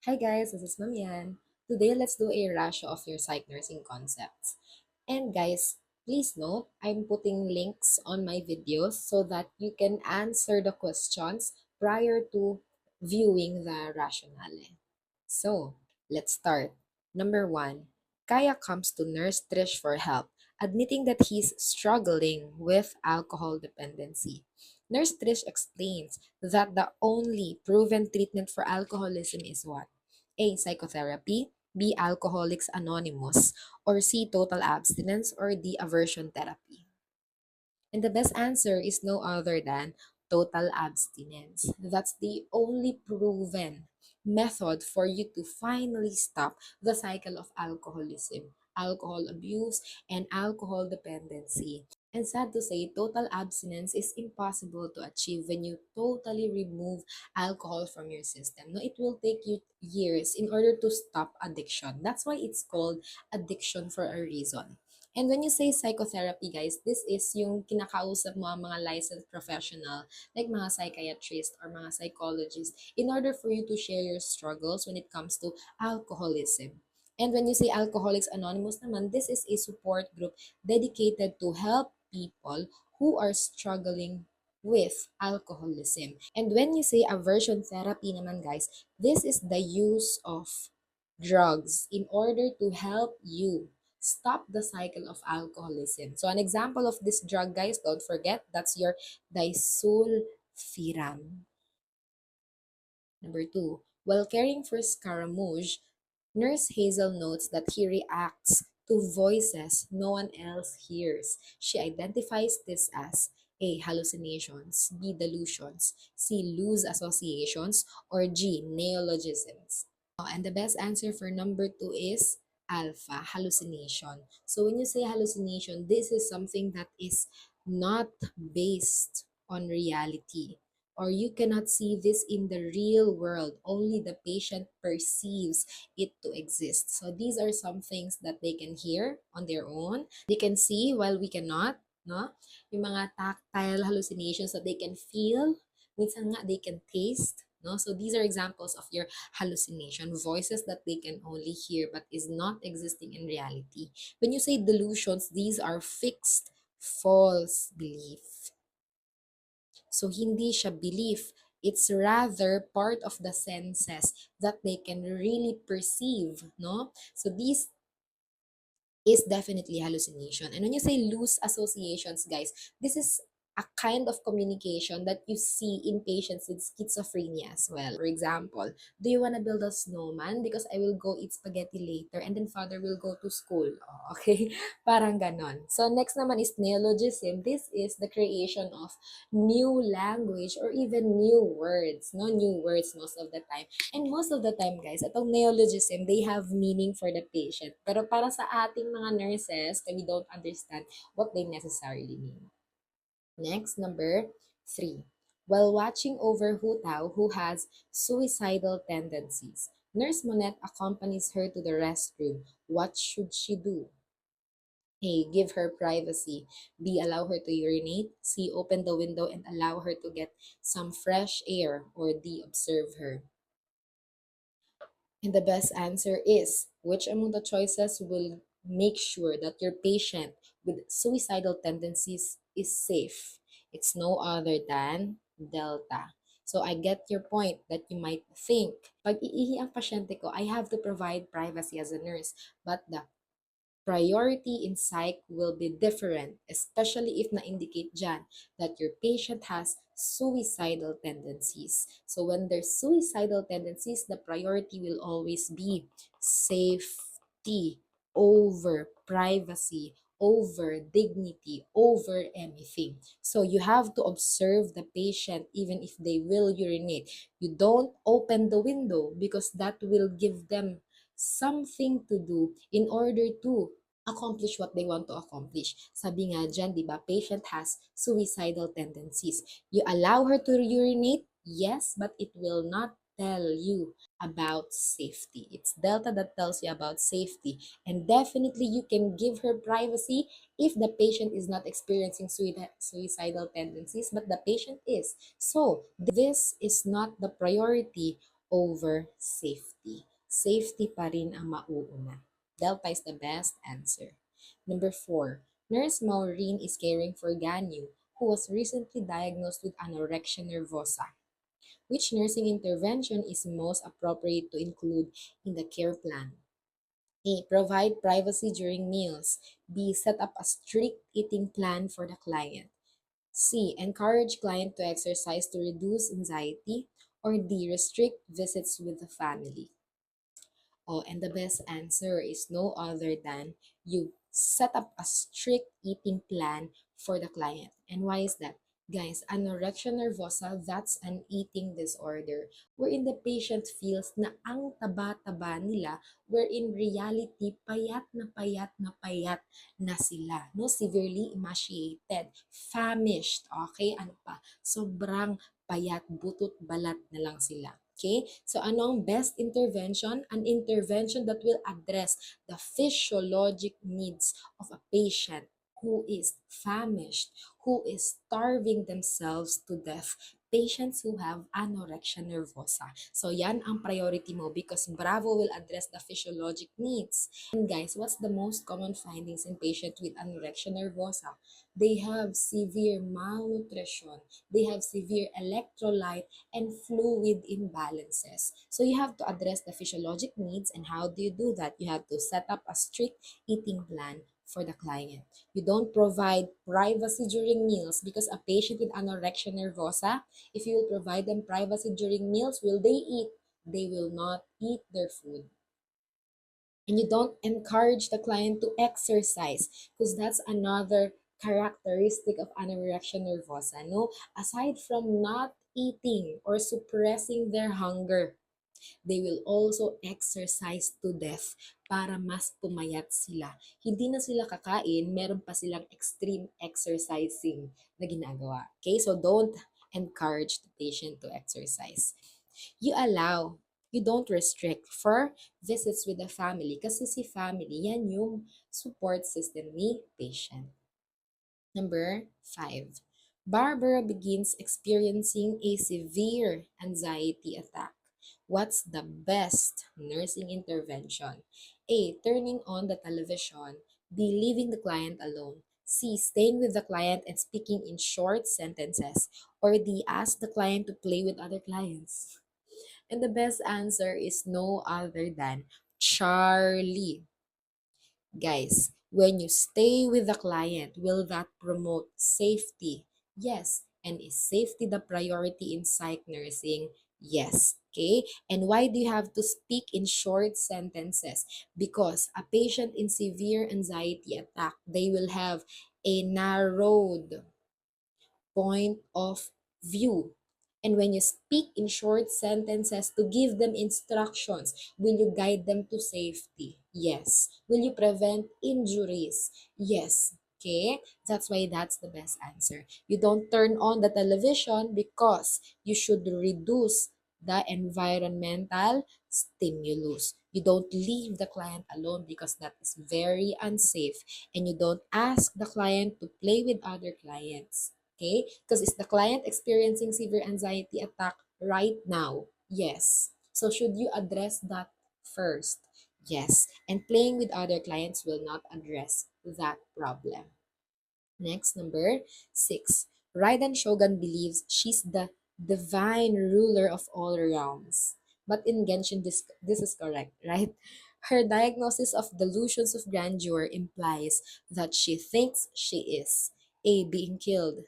Hi guys, this is Mamian. Today, let's do a rush of your psych nursing concepts. And guys, please note, I'm putting links on my videos so that you can answer the questions prior to viewing the rationale. So, let's start. Number one, Kaya comes to Nurse Trish for help, admitting that he's struggling with alcohol dependency. Nurse Trish explains that the only proven treatment for alcoholism is what? A. Psychotherapy, B. Alcoholics Anonymous, or C. Total abstinence, or D. Aversion therapy. And the best answer is no other than total abstinence. That's the only proven method for you to finally stop the cycle of alcoholism, alcohol abuse, and alcohol dependency. And sad to say, total abstinence is impossible to achieve when you totally remove alcohol from your system. No, it will take you years in order to stop addiction. That's why it's called addiction for a reason. And when you say psychotherapy, guys, this is yung kinakausap mo ang mga licensed professional, like mga psychiatrist or mga psychologist, in order for you to share your struggles when it comes to alcoholism. And when you say Alcoholics Anonymous naman, this is a support group dedicated to help people who are struggling with alcoholism. And when you say aversion therapy naman, guys, this is the use of drugs in order to help you stop the cycle of alcoholism. So an example of this drug, guys, don't forget, that's your disulfiram. Number two, while caring for Scaramouche, Nurse Hazel notes that he reacts to voices no one else hears. She identifies this as A. Hallucinations, B. Delusions, C. Loose associations, or G. Neologisms. And the best answer for number two is alpha, hallucination. So when you say hallucination, this is something that is not based on reality, or you cannot see this in the real world. Only the patient perceives it to exist. So these are some things that they can hear on their own. They can see while we cannot, no? Yung mga tactile hallucinations that they can feel, minsan nga they can taste, no? So these are examples of your hallucination, voices that they can only hear but is not existing in reality. When you say delusions, these are fixed false belief. So hindi siya belief, it's rather part of the senses that they can really perceive, no? So these is definitely hallucination. And when you say loose associations, guys, this is a kind of communication that you see in patients with schizophrenia as well. For example, do you want to build a snowman? Because I will go eat spaghetti later and then father will go to school. Oh, okay? Parang ganon. So next naman is neologism. This is the creation of new language or even new words. No, new words most of the time. And most of the time, guys, itong neologism, they have meaning for the patient. Pero para sa ating mga nurses, we don't understand what they necessarily mean. Next, number three. While watching over Hu Tao, who has suicidal tendencies, Nurse Monette accompanies her to the restroom. What should she do? A. Give her privacy. B. Allow her to urinate. C. Open the window and allow her to get some fresh air. Or D. Observe her. And the best answer is, which among the choices will make sure that your patient with suicidal tendencies is safe? It's no other than Delta. So I get your point that you might think, pag iihi ang pasyente ko, I have to provide privacy as a nurse. But the priority in psych will be different, especially if na-indicate dyan that your patient has suicidal tendencies. So when there's suicidal tendencies, the priority will always be safety over privacy, over dignity, over anything. So you have to observe the patient even if they will urinate. You don't open the window because that will give them something to do in order to accomplish what they want to accomplish. Sabi nga dyan, di ba, patient has suicidal tendencies. You allow her to urinate, yes, but it will not tell you about safety. It's Delta that tells you about safety. And definitely you can give her privacy if the patient is not experiencing suicidal tendencies, but the patient is. So this is not the priority over safety. Safety pa rin ang mauuna. Delta is the best answer. Number 4. Nurse Maureen is caring for Ganyu, who was recently diagnosed with anorexia nervosa. Which nursing intervention is most appropriate to include in the care plan? A. Provide privacy during meals. B. Set up a strict eating plan for the client. C. Encourage client to exercise to reduce anxiety. Or D. Restrict visits with the family. Oh, and the best answer is no other than you set up a strict eating plan for the client. And why is that? Guys, anorexia nervosa, that's an eating disorder wherein the patient feels na ang taba-taba nila, where in reality, payat na sila. No? Severely emaciated, famished, okay? Ano pa? Sobrang payat, butot balat na lang sila. Okay? So ano ang best intervention? An intervention that will address the physiologic needs of a patient who is famished, who is starving themselves to death. Patients who have anorexia nervosa. So yan ang priority mo because Bravo will address the physiologic needs. And guys, what's the most common findings in patients with anorexia nervosa? They have severe malnutrition. They have severe electrolyte and fluid imbalances. So you have to address the physiologic needs, and how do you do that? You have to set up a strict eating plan for the client. You don't provide privacy during meals because a patient with anorexia nervosa, if you will provide them privacy during meals, will they eat? They will not eat their food. And you don't encourage the client to exercise because that's another characteristic of anorexia nervosa. No, aside from not eating or suppressing their hunger, they will also exercise to death para mas pumayat sila. Hindi na sila kakain, meron pa silang extreme exercising na ginagawa. Okay, so don't encourage the patient to exercise. You allow, you don't restrict for visits with the family kasi si family, yan yung support system ni patient. Number 5. Barbara begins experiencing a severe anxiety attack. What's the best nursing intervention? A. Turning on the television. B. Leaving the client alone. C. Staying with the client and speaking in short sentences. Or D. Ask the client to play with other clients. And the best answer is no other than Charlie. Guys, when you stay with the client, will that promote safety? Yes. And is safety the priority in psych nursing? Yes. Okay? And why do you have to speak in short sentences? Because a patient in severe anxiety attack, they will have a narrowed point of view. And when you speak in short sentences to give them instructions, will you guide them to safety? Yes. Will you prevent injuries? Yes. Okay? That's why that's the best answer. You don't turn on the television because you should reduce the environmental stimulus. You don't leave the client alone because that is very unsafe. And you don't ask the client to play with other clients. Okay? Because is the client experiencing severe anxiety attack right now? Yes. So should you address that first? Yes. And playing with other clients will not address that problem. Next, number 6. Raiden Shogun believes she's the divine ruler of all realms. But in Genshin, this is correct, right? Her diagnosis of delusions of grandeur implies that she thinks she is A. Being killed,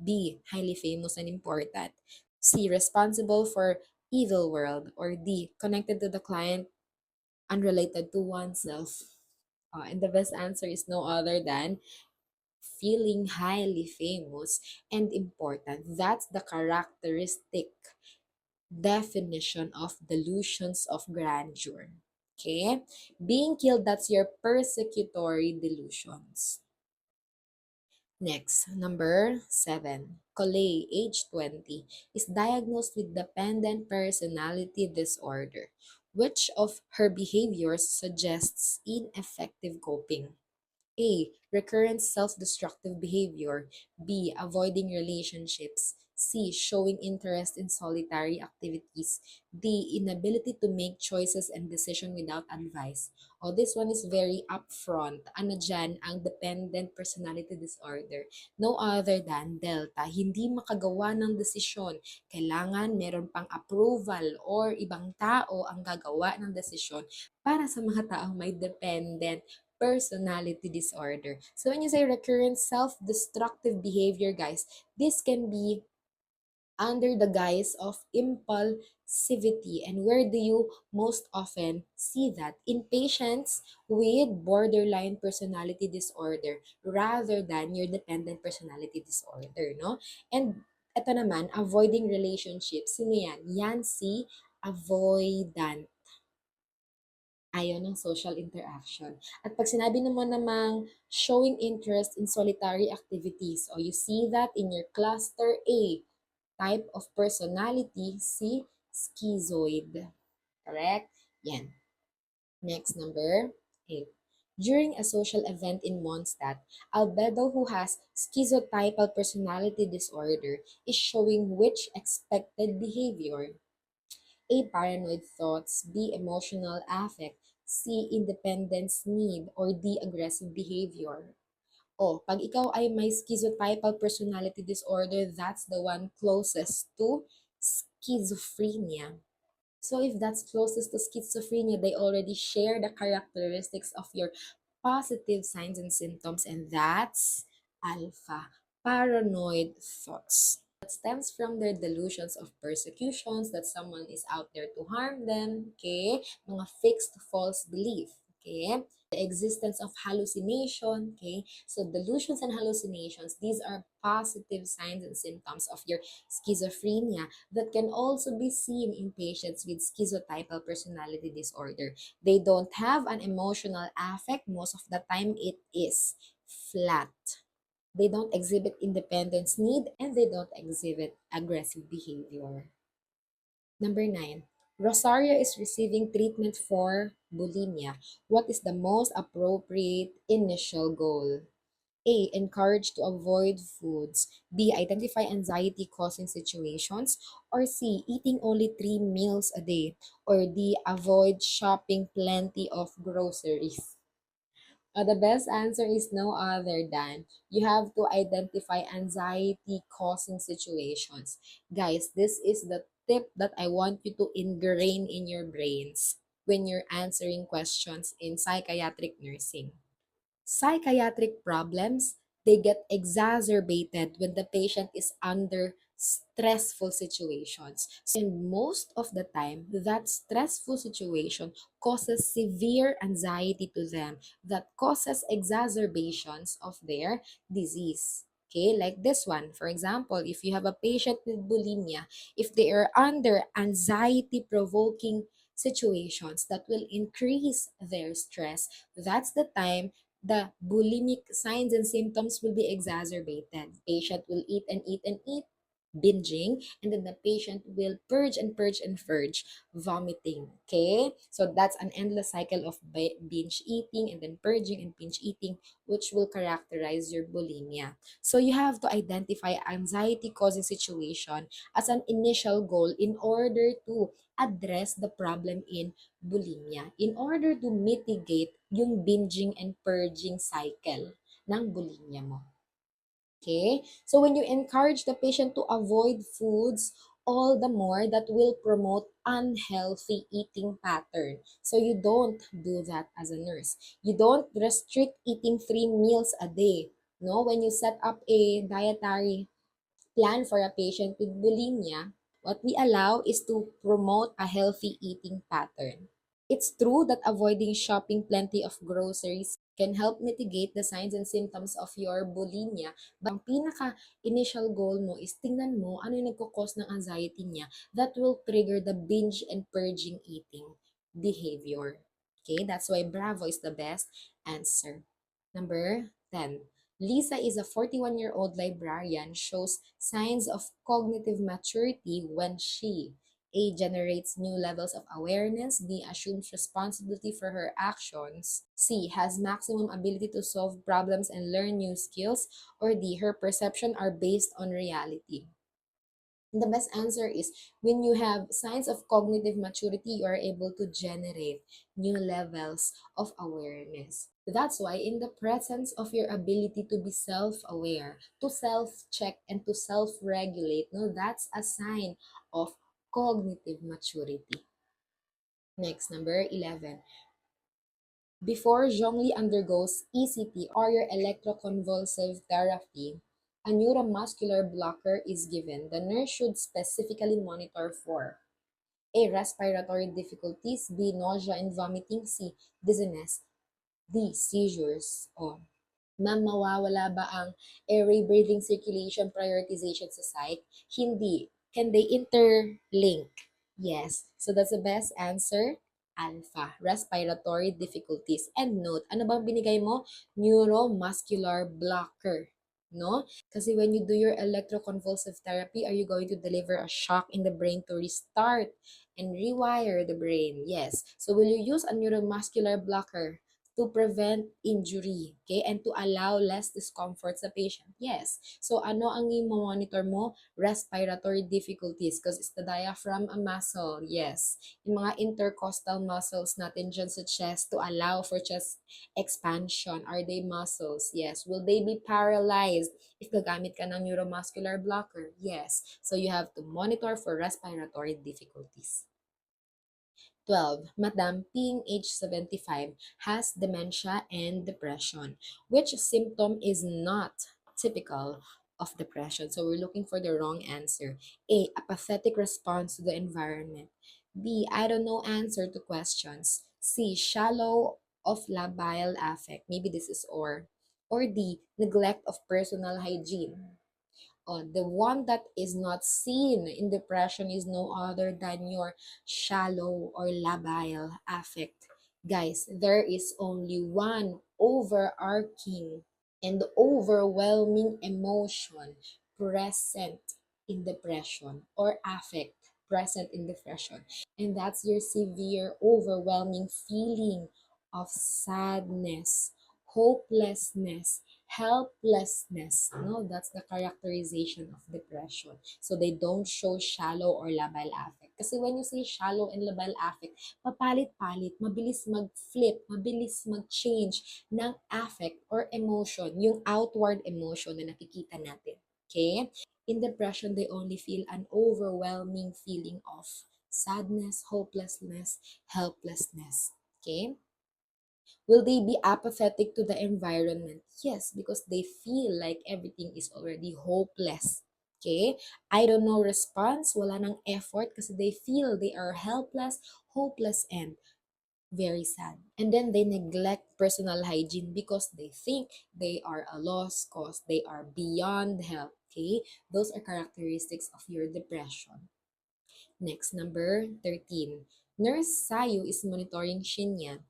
B. Highly famous and important, C. Responsible for evil world, or D. Connected to the client, unrelated to oneself. And the best answer is no other than feeling highly famous and important. That's the characteristic definition of delusions of grandeur. Okay? Being killed, that's your persecutory delusions. Next, number 7. Coley, age 20, is diagnosed with dependent personality disorder. Which of her behaviors suggests ineffective coping? A. Recurrent self-destructive behavior. B. Avoiding relationships. C. Showing interest in solitary activities. D. Inability to make choices and decision without advice. Oh, this one is very upfront. Ano dyan, ang dependent personality disorder. No other than Delta. Hindi makagawa ng desisyon. Kailangan meron pang approval or ibang tao ang gagawa ng desisyon para sa mga taong may dependent personality disorder. So when you say recurrent self-destructive behavior, guys, this can be under the guise of impulsivity. And where do you most often see that? In patients with borderline personality disorder rather than your dependent personality disorder, no? And ito naman, avoiding relationships. Sino yan? Yan si avoidant. Ayaw ng social interaction. At pag sinabi naman namang showing interest in solitary activities, or you see that in your cluster A, type of personality, si schizoid. Correct? Yan. Next, number 8. During a social event in Mondstadt, Albedo, who has schizotypal personality disorder, is showing which expected behavior? A. Paranoid thoughts. B. Emotional affect. C. Independence need. Or D. Aggressive behavior. O, pag ikaw ay may schizotypal personality disorder, that's the one closest to schizophrenia. So if that's closest to schizophrenia, they already share the characteristics of your positive signs and symptoms, and that's alpha, paranoid thoughts. That stems from their delusions of persecutions, that someone is out there to harm them, okay? Mga fixed false belief, okay? The existence of hallucination, okay? So delusions and hallucinations, these are positive signs and symptoms of your schizophrenia that can also be seen in patients with schizotypal personality disorder. They don't have an emotional affect. Most of the time, it is flat. They don't exhibit independence need and they don't exhibit aggressive behavior. Number 9. Rosario is receiving treatment for bulimia. What is the most appropriate initial goal? A. Encourage to avoid foods. B. Identify anxiety-causing situations. Or C. Eating only 3 meals a day. Or D. Avoid shopping plenty of groceries. The best answer is no other than you have to identify anxiety-causing situations. Guys, this is the tip that I want you to ingrain in your brains when you're answering questions in psychiatric nursing. Psychiatric problems, they get exacerbated when the patient is under stressful situations. And most of the time, that stressful situation causes severe anxiety to them that causes exacerbations of their disease. Okay, like this one. For example, if you have a patient with bulimia, if they are under anxiety provoking situations that will increase their stress, that's the time the bulimic signs and symptoms will be exacerbated. Patient will eat and eat and eat, binging, and then the patient will purge and purge and purge, vomiting. Okay? So that's an endless cycle of binge eating and then purging and binge eating, which will characterize your bulimia. So you have to identify anxiety causing situation as an initial goal in order to address the problem in bulimia, in order to mitigate yung binging and purging cycle ng bulimia mo. Okay? So when you encourage the patient to avoid foods, all the more that will promote unhealthy eating pattern. So you don't do that as a nurse. You don't restrict eating 3 meals a day. No, when you set up a dietary plan for a patient with bulimia, what we allow is to promote a healthy eating pattern. It's true that avoiding shopping plenty of groceries can help mitigate the signs and symptoms of your bulimia. But ang pinaka-initial goal mo is tingnan mo ano yung nagkukos ng anxiety niya that will trigger the binge and purging eating behavior. Okay, that's why Bravo is the best answer. Number 10. Lisa is a 41-year-old librarian, shows signs of cognitive maturity when she A. Generates new levels of awareness. B. Assumes responsibility for her actions. C. Has maximum ability to solve problems and learn new skills. Or D. Her perception are based on reality. The best answer is when you have signs of cognitive maturity, you are able to generate new levels of awareness. That's why, in the presence of your ability to be self aware, to self check, and to self regulate, no, that's a sign of cognitive maturity. Next, number 11. Before Zhongli undergoes ECT or your electroconvulsive therapy, a neuromuscular blocker is given. The nurse should specifically monitor for A. Respiratory difficulties, B. Nausea and vomiting, C. Dizziness, D. Seizures. O. Ma'am, mawawala ba ang airway, breathing, circulation, prioritization sa psych? Hindi. Can they interlink? Yes. So that's the best answer. Alpha, respiratory difficulties. And note, ano bang binigay mo? Neuromuscular blocker. No? Kasi when you do your electroconvulsive therapy, are you going to deliver a shock in the brain to restart and rewire the brain? Yes. So will you use a neuromuscular blocker to prevent injury, okay, and to allow less discomfort sa patient? Yes. So, ano ang i-monitor mo? Respiratory difficulties because it's the diaphragm a muscle. Yes. Yung mga intercostal muscles natin dyan sa chest to allow for chest expansion. Are they muscles? Yes. Will they be paralyzed if gagamit ka ng neuromuscular blocker? Yes. So, you have to monitor for respiratory difficulties. 12. Madam, being age 75, has dementia and depression. Which symptom is not typical of depression? So we're looking for the wrong answer. A. Apathetic response to the environment. B. I don't know answer to questions. C. Shallow of labile affect. Maybe this is or. Or D. Neglect of personal hygiene. The one that is not seen in depression is no other than your shallow or labile affect. Guys, there is only one overarching and overwhelming emotion present in depression or affect present in depression. And that's your severe, overwhelming feeling of sadness, hopelessness, helplessness. No, that's the characterization of depression. So they don't show shallow or labile affect. Kasi when you say shallow and labile affect, papalit-palit, mabilis mag-flip, mabilis mag-change ng affect or emotion, yung outward emotion na nakikita natin. Okay? In depression, they only feel an overwhelming feeling of sadness, hopelessness, helplessness. Okay? Will they be apathetic to the environment? Yes, because they feel like everything is already hopeless. Okay? I don't know response, wala nang effort kasi they feel they are helpless, hopeless, and very sad. And then they neglect personal hygiene because they think they are a lost cause. They are beyond help. Okay? Those are characteristics of your depression. Next, number 13. Nurse Sayu is monitoring Shinya,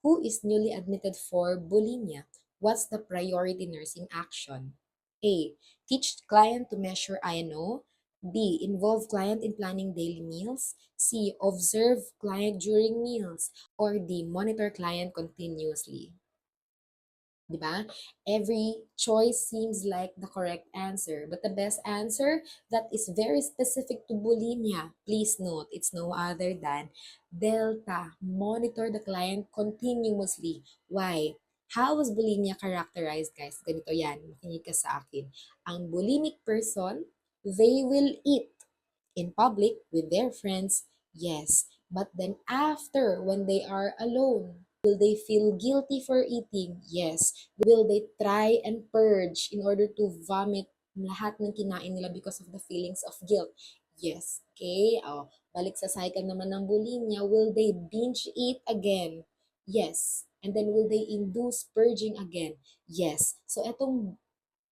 who is newly admitted for bulimia. What's the priority nursing action? A. Teach client to measure INO. B. Involve client in planning daily meals. C. Observe client during meals. Or D. Monitor client continuously. Diba? Every choice seems like the correct answer, but the best answer that is very specific to bulimia, please note, it's no other than delta. Monitor the client continuously. Why? How was bulimia characterized, guys? Ganito yan, makinig ka sa akin. Ang bulimic person, they will eat in public with their friends, yes. But then after, when they are alone, will they feel guilty for eating? Yes. Will they try and purge in order to vomit lahat ng kinain nila because of the feelings of guilt? Yes. Okay? Balik sa cycle naman ng bulimia, will they binge eat again? Yes. And then will they induce purging again? Yes. So etong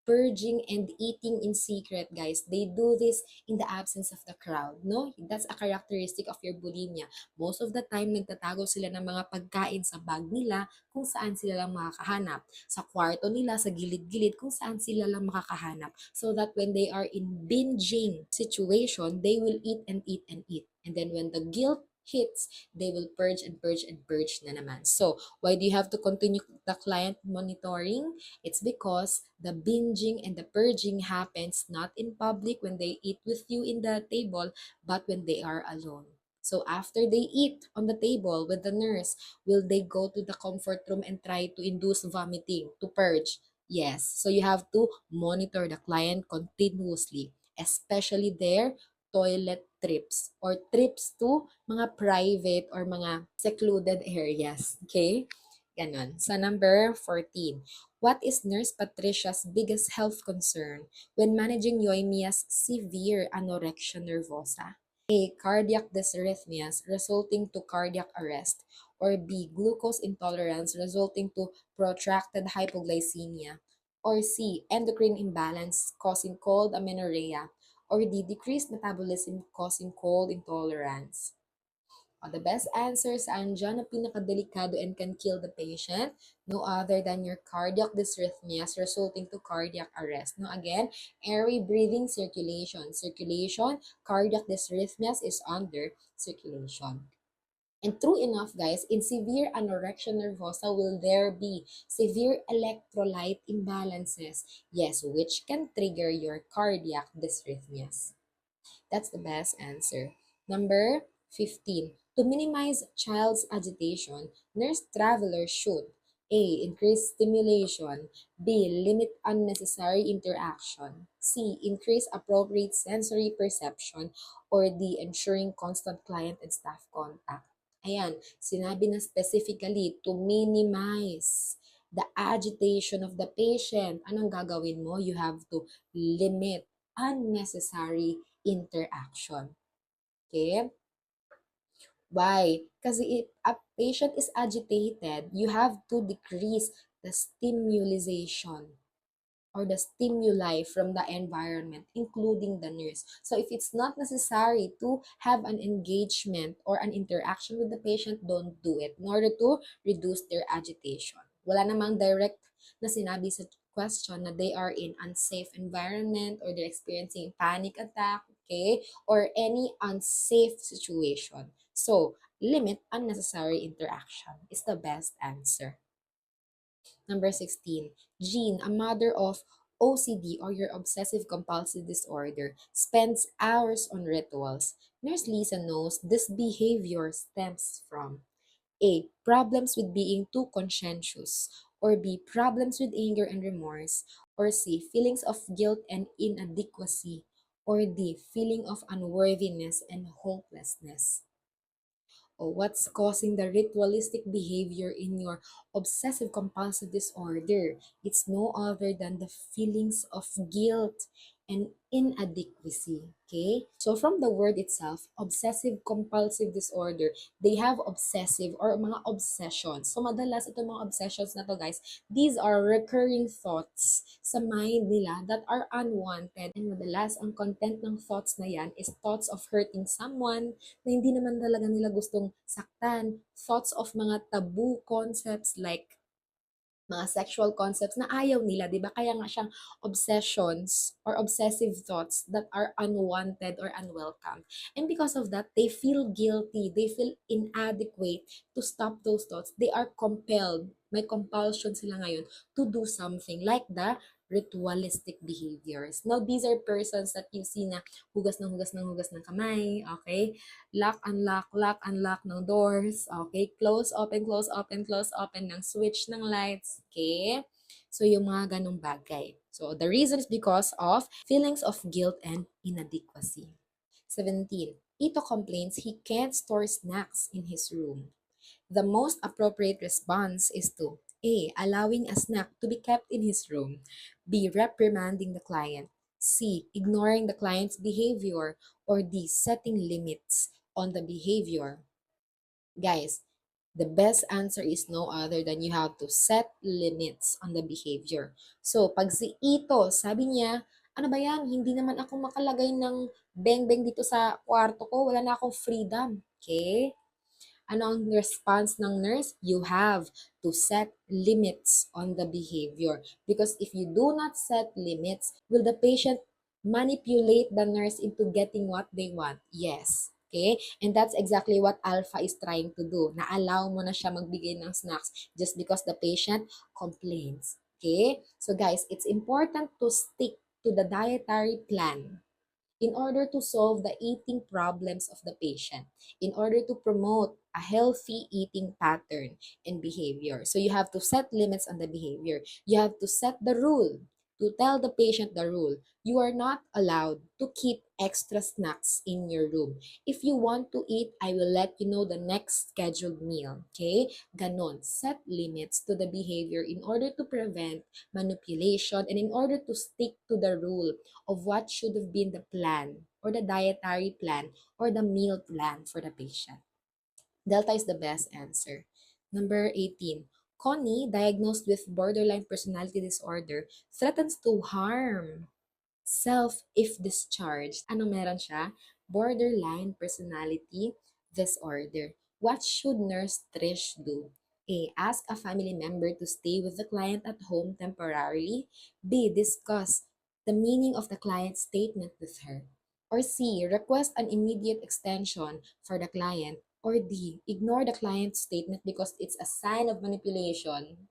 purging and eating in secret, guys. They do this in the absence of the crowd, no? That's a characteristic of your bulimia. Most of the time, nagtatago sila ng mga pagkain sa bag nila kung saan sila lang makakahanap. Sa kwarto nila, sa gilid-gilid, kung saan sila lang makakahanap. So that when they are in binging situation, they will eat and eat and eat. And then when the guilt hits, they will purge and purge and purge na naman. So, why do you have to continue the client monitoring? It's because the binging and the purging happens not in public when they eat with you in the table, but when they are alone. So after they eat on the table with the nurse, will they go to the comfort room and try to induce vomiting to purge? Yes. So you have to monitor the client continuously, especially their toilet trips or trips to mga private or mga secluded areas. Okay? Ganon. So number 14. What is Nurse Patricia's biggest health concern when managing Yoimiya's severe anorexia nervosa? A. Cardiac dysrhythmias resulting to cardiac arrest. Or B. Glucose intolerance resulting to protracted hypoglycemia. Or C. Endocrine imbalance causing cold amenorrhea. Or D. Decreased metabolism causing cold intolerance. The best answers andyan na pinakadelikado and can kill the patient, no other than your cardiac dysrhythmias resulting to cardiac arrest. No, again, airway, breathing, circulation. Circulation, cardiac dysrhythmias is under circulation. And true enough, guys, in severe anorexia nervosa, will there be severe electrolyte imbalances? Yes, which can trigger your cardiac dysrhythmias. That's the best answer. Number 15. To minimize child's agitation, nurse travelers should A. Increase stimulation. B. Limit unnecessary interaction. C. Increase appropriate sensory perception. Or D. Ensuring constant client and staff contact. Ayan, sinabi na specifically to minimize the agitation of the patient. Anong gagawin mo? You have to limit unnecessary interaction. Okay? Why? Kasi if a patient is agitated, you have to decrease the stimulation or the stimuli from the environment, including the nurse. So if it's not necessary to have an engagement or an interaction with the patient, don't do it in order to reduce their agitation. Wala namang direct na sinabi sa question na they are in unsafe environment or they're experiencing panic attack, okay, or any unsafe situation. So, limit unnecessary interaction is the best answer. Number 16, Jean, a mother of OCD or your obsessive compulsive disorder, spends hours on rituals. Nurse Lisa knows this behavior stems from A. Problems with being too conscientious. Or B. Problems with anger and remorse. Or C. Feelings of guilt and inadequacy. Or D. Feeling of unworthiness and hopelessness. What's causing the ritualistic behavior in your obsessive compulsive disorder? It's no other than the feelings of guilt and inadequacy. Okay? So from the word itself, obsessive compulsive disorder, they have obsessive or mga obsessions. So madalas itong mga obsessions na to, guys, these are recurring thoughts sa mind nila that are unwanted. And madalas ang content ng thoughts na yan is thoughts of hurting someone, na hindi naman talaga nila gustong saktan. Thoughts of mga taboo concepts like mga sexual concepts na ayaw nila, di ba? Kaya nga siyang obsessions or obsessive thoughts that are unwanted or unwelcome. And because of that, they feel guilty. They feel inadequate to stop those thoughts. They are compelled. May compulsion sila ngayon to do something like the ritualistic behaviors. Now, these are persons that you see na hugas ng hugas ng hugas ng kamay, okay? Lock, unlock ng doors, okay? Close, open, close, open, close, open ng switch ng lights, okay? So, yung mga ganong bagay. So, the reason is because of feelings of guilt and inadequacy. 17. Ito complains he can't store snacks in his room. The most appropriate response is to A. Allowing a snack to be kept in his room. B. Reprimanding the client. C. Ignoring the client's behavior. Or D. Setting limits on the behavior. Guys, the best answer is no other than you have to set limits on the behavior. So, pag si Ito, sabi niya, ano ba yan? Hindi naman ako makalagay ng beng-beng dito sa kwarto ko. Wala na akong freedom. Okay? Ano ang response ng nurse? You have to set limits on the behavior. Because if you do not set limits, will the patient manipulate the nurse into getting what they want? Yes. Okay? And that's exactly what alpha is trying to do. Na-allow mo na siya magbigay ng snacks just because the patient complains. Okay? So guys, it's important to stick to the dietary plan in order to solve the eating problems of the patient, in order to promote a healthy eating pattern and behavior. So you have to set limits on the behavior. You have to set the rule, to tell the patient the rule. You are not allowed to keep extra snacks in your room. If you want to eat, I will let you know the next scheduled meal. Okay? Ganon. Set limits to the behavior in order to prevent manipulation and in order to stick to the rule of what should have been the plan or the dietary plan or the meal plan for the patient. Delta is the best answer. Number 18. Connie, diagnosed with borderline personality disorder, threatens to harm self if discharged. Ano meron siya? Borderline personality disorder. What should Nurse Trish do? A. Ask a family member to stay with the client at home temporarily. B. Discuss the meaning of the client's statement with her. Or C. Request an immediate extension for the client. Or D. Ignore the client's statement because it's a sign of manipulation.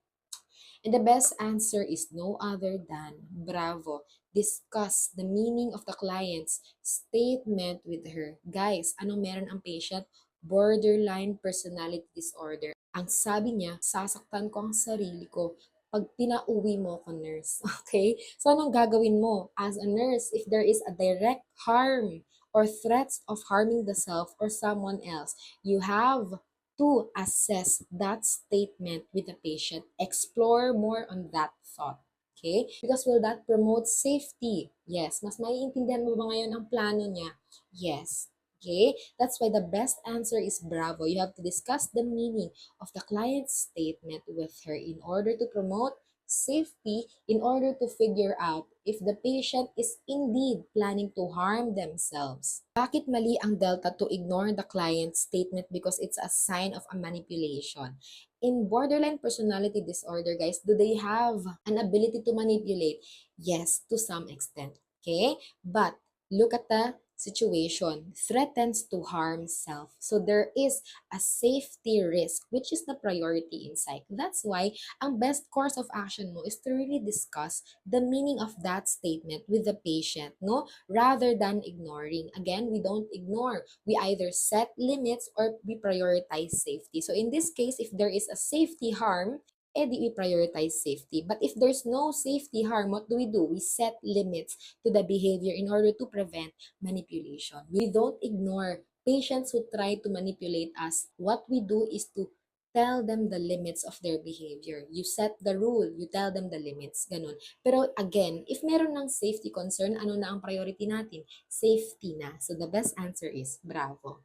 And the best answer is no other than bravo. Discuss the meaning of the client's statement with her. Guys, anong meron ang patient? Borderline personality disorder. Ang sabi niya, sasaktan ko ang sarili ko pag pinauwi mo ko, nurse. Okay? So, anong gagawin mo? As a nurse, if there is a direct harm or threats of harming the self or someone else, you have to assess that statement with the patient. Explore more on that thought. Okay? Because will that promote safety? Yes. Mas maiintindihan mo ba ngayon ang plano niya? Yes. Okay? That's why the best answer is bravo. You have to discuss the meaning of the client's statement with her in order to promote safety, in order to figure out if the patient is indeed planning to harm themselves. Bakit mali ang Delta to ignore the client's statement because it's a sign of a manipulation? In borderline personality disorder, guys, do they have an ability to manipulate? Yes, to some extent. Okay? But look at the situation. Threatens to harm self. So there is a safety risk, which is the priority in psych. That's why ang best course of action mo is to really discuss the meaning of that statement with the patient, no? Rather than ignoring. Again, we don't ignore. We either set limits or we prioritize safety. So in this case, if there is a safety harm, di we prioritize safety. But if there's no safety harm, what do? We set limits to the behavior in order to prevent manipulation. We don't ignore patients who try to manipulate us. What we do is to tell them the limits of their behavior. You set the rule, you tell them the limits, ganun. Pero again, if meron ng safety concern, ano na ang priority natin? Safety na. So the best answer is bravo.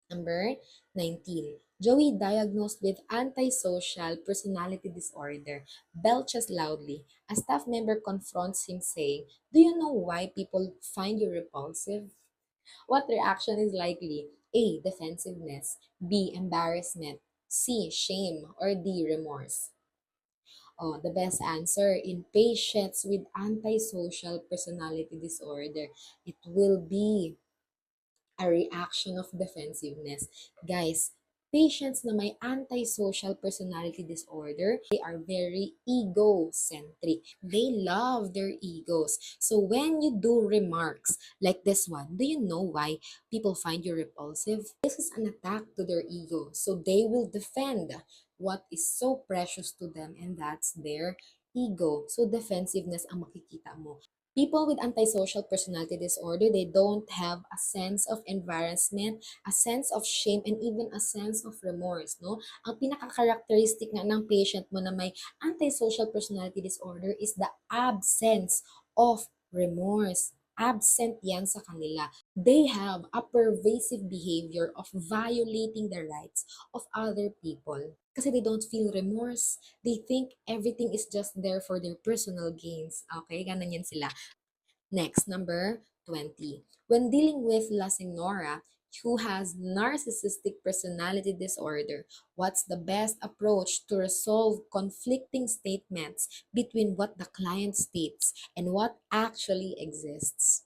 Number 19. Joey, diagnosed with antisocial personality disorder, belches loudly. A staff member confronts him saying, "Do you know why people find you repulsive?" What reaction is likely? A. Defensiveness. B. Embarrassment. C. Shame. Or D. Remorse. Oh, the best answer in patients with antisocial personality disorder, it will be a reaction of defensiveness. Guys, patients na may antisocial personality disorder, they are very egocentric. They love their egos. So when you do remarks like this one, do you know why people find you repulsive? This is an attack to their ego. So they will defend what is so precious to them, and that's their ego. So defensiveness ang makikita mo. People with antisocial personality disorder, they don't have a sense of embarrassment, a sense of shame, and even a sense of remorse, no? Ang pinaka-characteristic nga ng patient mo na may antisocial personality disorder is the absence of remorse. Absent yan sa kanila. They have a pervasive behavior of violating the rights of other people. Kasi they don't feel remorse. They think everything is just there for their personal gains. Okay? Ganon yan sila. Next, number 20. When dealing with La Senora, who has narcissistic personality disorder, what's the best approach to resolve conflicting statements between what the client states and what actually exists?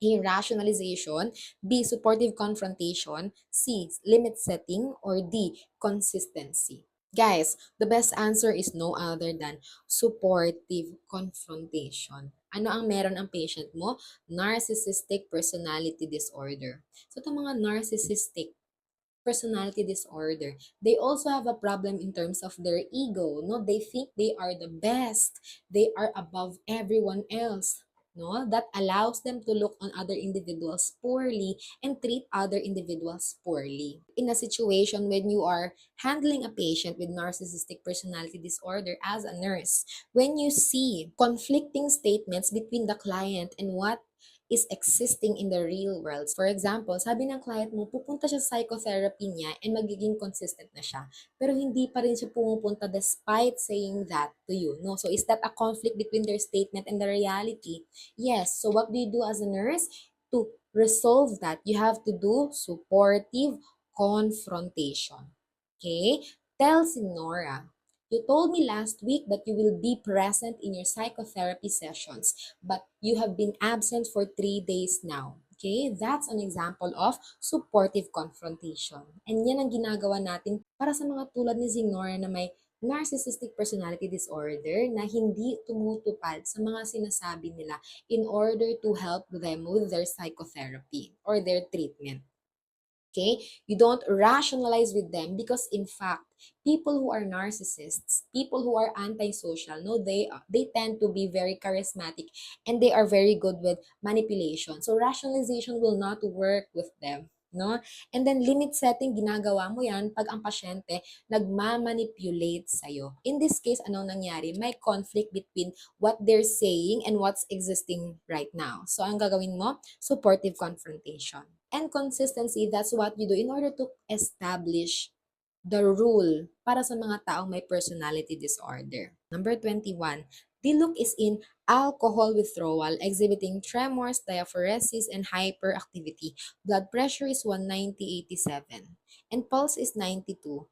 A. Rationalization. B. Supportive confrontation. C. Limit setting. Or D. Consistency. Guys, the best answer is no other than supportive confrontation. Ano ang meron ang patient mo? Narcissistic personality disorder. So, itong mga narcissistic personality disorder, they also have a problem in terms of their ego. No, they think they are the best, they are above everyone else. No, that allows them to look on other individuals poorly and treat other individuals poorly. In a situation when you are handling a patient with narcissistic personality disorder as a nurse, when you see conflicting statements between the client and what is existing in the real world. For example, sabi ng client mo, pupunta siya sa psychotherapy niya and magiging consistent na siya. Pero hindi pa rin siya pumupunta despite saying that to you. No? So is that a conflict between their statement and the reality? Yes. So what do you do as a nurse? To resolve that, you have to do supportive confrontation. Okay? Tell si Nora, you told me last week that you will be present in your psychotherapy sessions, but you have been absent for 3 days now. Okay, that's an example of supportive confrontation. And yan ang ginagawa natin para sa mga tulad ni Zinora na may narcissistic personality disorder na hindi tumutupad sa mga sinasabi nila in order to help them with their psychotherapy or their treatment. Okay? You don't rationalize with them because in fact, people who are narcissists, people who are antisocial, no, they tend to be very charismatic and they are very good with manipulation. So rationalization will not work with them. No? And then limit setting, ginagawa mo yan pag ang pasyente nagmamanipulate sa'yo. In this case, anong nangyari? May conflict between what they're saying and what's existing right now. So, ang gagawin mo? Supportive confrontation. And consistency, that's what you do in order to establish the rule para sa mga taong may personality disorder. Number 21, Diluk is in alcohol withdrawal, exhibiting tremors, diaphoresis, and hyperactivity. Blood pressure is 190/87, and pulse is 92.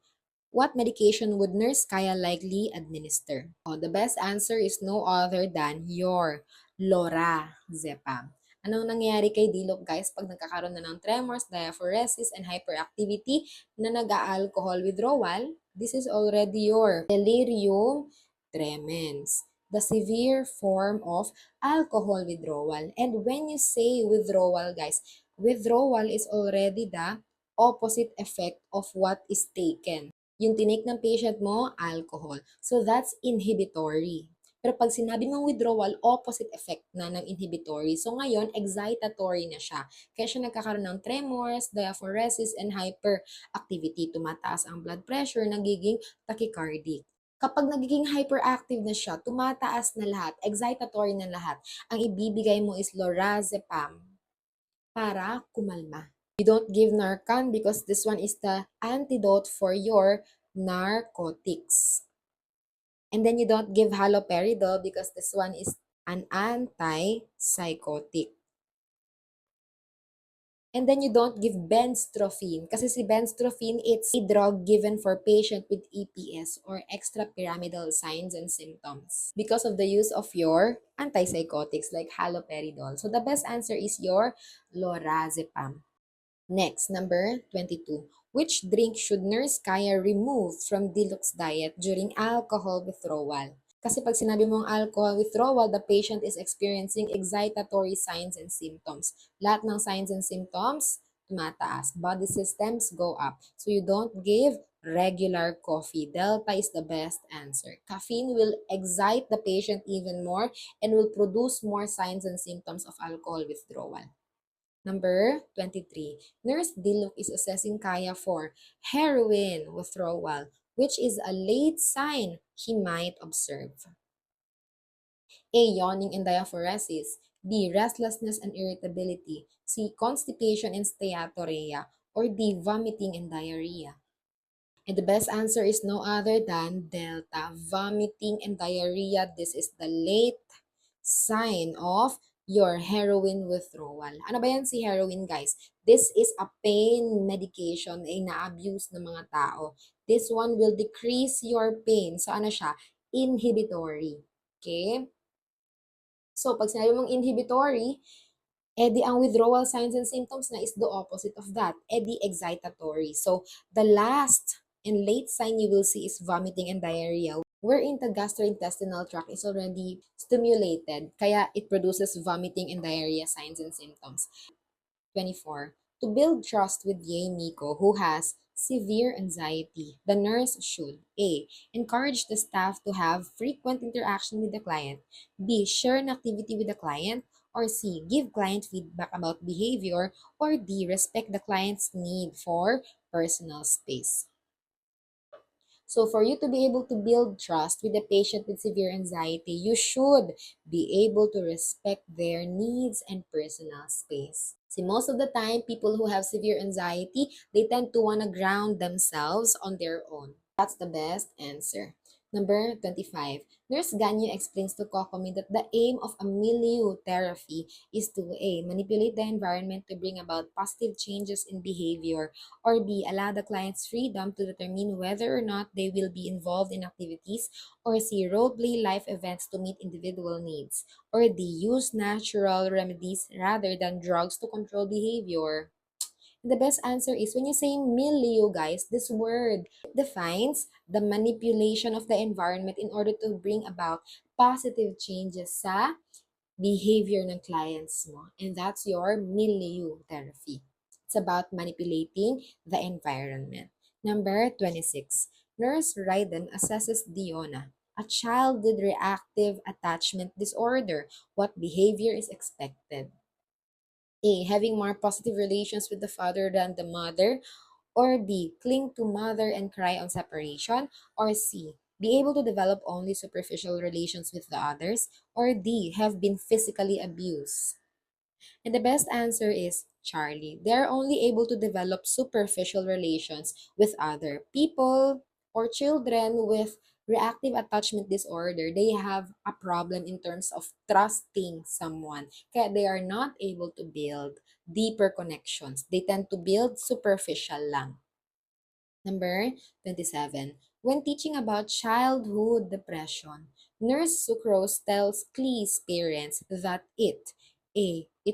What medication would Nurse Kaya likely administer? Oh, the best answer is no other than your lorazepam. Anong nangyayari kay Dilok guys pag nagkakaroon na ng tremors, diaphoresis, and hyperactivity na nag-alcohol withdrawal? This is already your delirium tremens, the severe form of alcohol withdrawal. And when you say withdrawal guys, withdrawal is already the opposite effect of what is taken. Yung tinake ng patient mo, alcohol. So that's inhibitory. Pero pag sinabi mong withdrawal, opposite effect na ng inhibitory. So ngayon, excitatory na siya. Kaya siya nagkakaroon ng tremors, diaphoresis, and hyperactivity. Tumataas ang blood pressure, nagiging tachycardic. Kapag nagiging hyperactive na siya, tumataas na lahat, excitatory na lahat. Ang ibibigay mo is lorazepam para kumalma. You don't give Narcan because this one is the antidote for your narcotics. And then you don't give haloperidol because this one is an antipsychotic. And then you don't give benztropine kasi si benztropine, it's a drug given for patient with EPS or extrapyramidal signs and symptoms because of the use of your antipsychotics like haloperidol. So the best answer is your lorazepam. Next, number 22. Which drink should Nurse Kaya remove from Deluxe diet during alcohol withdrawal? Kasi pag sinabi mong alcohol withdrawal, the patient is experiencing excitatory signs and symptoms. Lahat ng signs and symptoms, tumataas. Body systems go up. So you don't give regular coffee. Delta is the best answer. Caffeine will excite the patient even more and will produce more signs and symptoms of alcohol withdrawal. Number 23. Nurse Diluk is assessing Kaya for heroin withdrawal, which is a late sign he might observe. A. Yawning and diaphoresis. B. Restlessness and irritability. C. Constipation and steatorrhea. Or D. Vomiting and diarrhea. And the best answer is no other than Delta. Vomiting and diarrhea. This is the late sign of your heroin withdrawal. Ano ba yan si heroin, guys? This is a pain medication na ina-abuse ng mga tao. This one will decrease your pain. So ano siya? Inhibitory. Okay? So pag sinabi mong inhibitory, Ang withdrawal signs and symptoms na is the opposite of that. Excitatory. So, the last and late sign you will see is vomiting and diarrhea, wherein the gastrointestinal tract is already stimulated, kaya it produces vomiting and diarrhea signs and symptoms. 24. To build trust with Ye Miko, who has severe anxiety, the nurse should A. Encourage the staff to have frequent interaction with the client, B. Share an activity with the client, or C. Give client feedback about behavior, or D. Respect the client's need for personal space. So for you to be able to build trust with a patient with severe anxiety, you should be able to respect their needs and personal space. See, most of the time, people who have severe anxiety, they tend to want to ground themselves on their own. That's the best answer. Number 25. Nurse Ganyo explains to Kokomi that the aim of a milieu therapy is to A. Manipulate the environment to bring about positive changes in behavior, or B. Allow the client's freedom to determine whether or not they will be involved in activities, or C. Role-play life events to meet individual needs, or D. Use natural remedies rather than drugs to control behavior. The best answer is when you say milieu, guys, this word defines the manipulation of the environment in order to bring about positive changes sa behavior ng clients mo. And that's your milieu therapy. It's about manipulating the environment. Number 26. Nurse Ryden assesses Diona, a child with reactive attachment disorder. What behavior is expected? A. Having more positive relations with the father than the mother, or B. Cling to mother and cry on separation, or C. Be able to develop only superficial relations with the others, or D. Have been physically abused. And the best answer is Charlie. They're only able to develop superficial relations with other people or children with reactive attachment disorder. They have a problem in terms of trusting someone. Kaya they are not able to build deeper connections. They tend to build superficial lang. Number 27. When teaching about childhood depression, Nurse Sucrose tells Clee's parents that it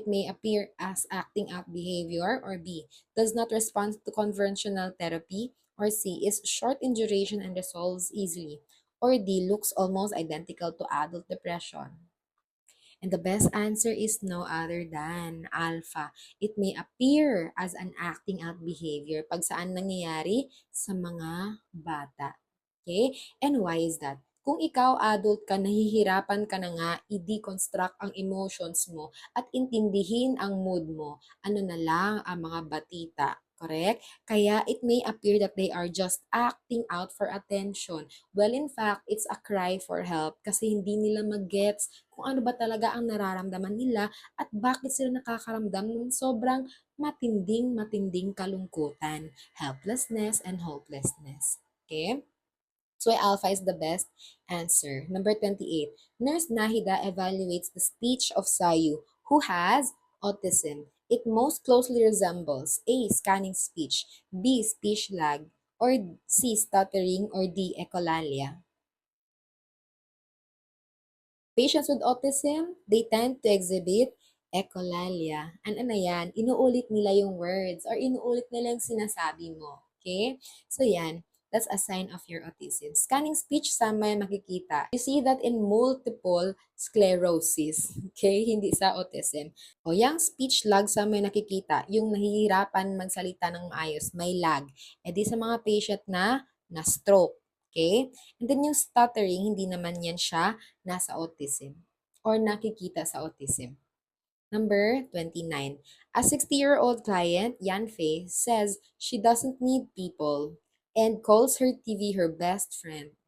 may appear as acting out behavior, or B. Does not respond to conventional therapy, or C. Is short in duration and resolves easily, or D. Looks almost identical to adult depression. And the best answer is no other than alpha. It may appear as an acting out behavior pag saan nangyayari sa mga bata. Okay? And why is that? Kung ikaw adult ka, nahihirapan ka na nga i-deconstruct ang emotions mo at intindihin ang mood mo, ano na lang ang mga batita. Correct? Kaya it may appear that they are just acting out for attention. Well, in fact, it's a cry for help kasi hindi nila mag-gets kung ano ba talaga ang nararamdaman nila at bakit sila nakakaramdam ng sobrang matinding kalungkutan, helplessness, and hopelessness. Okay? So, alpha is the best answer. Number 28. Nurse Nahida evaluates the speech of Sayu, who has autism. It most closely resembles A. Scanning speech, B. Speech lag, or C. Stuttering, or D. Echolalia. Patients with autism, they tend to exhibit echolalia. Ano yan? Inuulit nila yung words or inuulit nila yung sinasabi mo. Okay? So yan, that's a sign of your autism. Scanning speech, saan mo yan makikita? You see that in multiple sclerosis. Okay? Hindi sa autism. O yung speech lag, saan mo yan nakikita? Yung nahihirapan magsalita ng maayos, may lag. E di sa mga patient na stroke. Okay? And then yung stuttering, hindi naman yan siya nasa autism or nakikita sa autism. Number 29. A 60-year-old client, Yanfei, says she doesn't need people and calls her TV her best friend.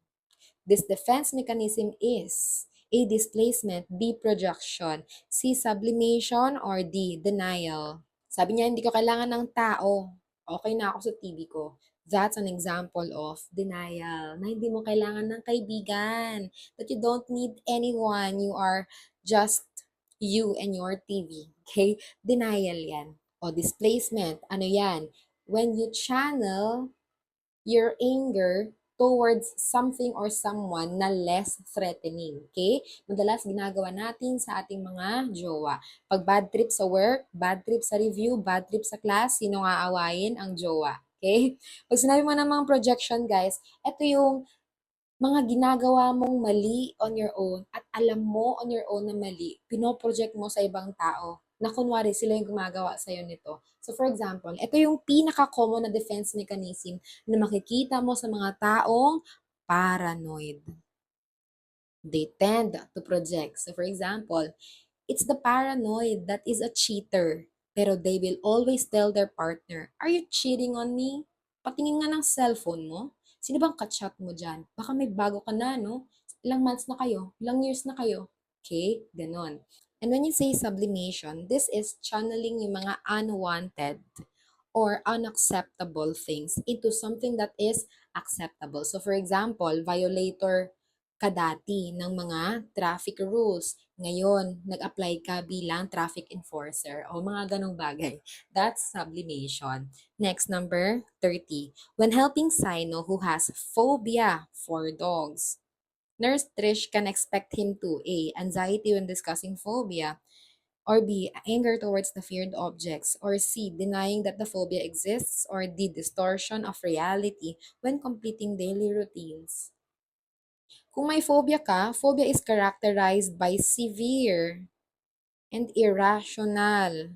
This defense mechanism is A. Displacement, B. Projection, C. Sublimation, or D. Denial. Sabi niya, hindi ko kailangan ng tao. Okay na ako sa TV ko. That's an example of denial. Na hindi mo kailangan ng kaibigan. That you don't need anyone. You are just you and your TV. Okay? Denial yan. O displacement. Ano yan? When you channel your anger towards something or someone na less threatening. Okay? Madalas ginagawa natin sa ating mga jowa. Pag bad trip sa work, bad trip sa review, bad trip sa class, sino nga aawayin? Ang jowa. Okay? Pag sinabi mo ng mga projection, guys, ito yung mga ginagawa mong mali on your own at alam mo on your own na mali, pinoproject mo sa ibang tao na kunwari sila yung gumagawa sa'yo nito. So for example, ito yung pinaka-common na defense mechanism na makikita mo sa mga taong paranoid. They tend to project. So for example, it's the paranoid that is a cheater. Pero they will always tell their partner, "Are you cheating on me? Patingin nga ng cellphone mo. Sino bang kachat mo dyan? Baka may bago ka na, no? Ilang months na kayo? Ilang years na kayo?" Okay? Ganon. And when you say sublimation, this is channeling yung mga unwanted or unacceptable things into something that is acceptable. So for example, violator ka dati ng mga traffic rules. Ngayon, nag-apply ka bilang traffic enforcer o mga ganong bagay. That's sublimation. Next, number 30. When helping Sino who has phobia for dogs, Nurse Trish can expect him to A. Anxiety when discussing phobia, or B. Anger towards the feared objects, or C. Denying that the phobia exists, or D. Distortion of reality when completing daily routines. Kung may phobia is characterized by severe and irrational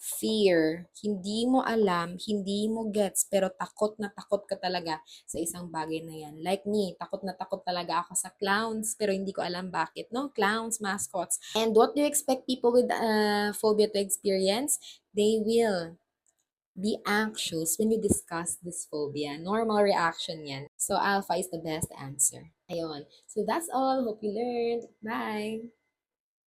fear. Hindi mo alam, hindi mo gets, pero takot na takot ka talaga sa isang bagay na yan. Like me, takot na takot talaga ako sa clowns, pero hindi ko alam bakit, no? Clowns, mascots. And what do you expect people with phobia to experience? They will be anxious when you discuss this phobia. Normal reaction yan. So, alpha is the best answer. Ayun. So, that's all. Hope you learned. Bye!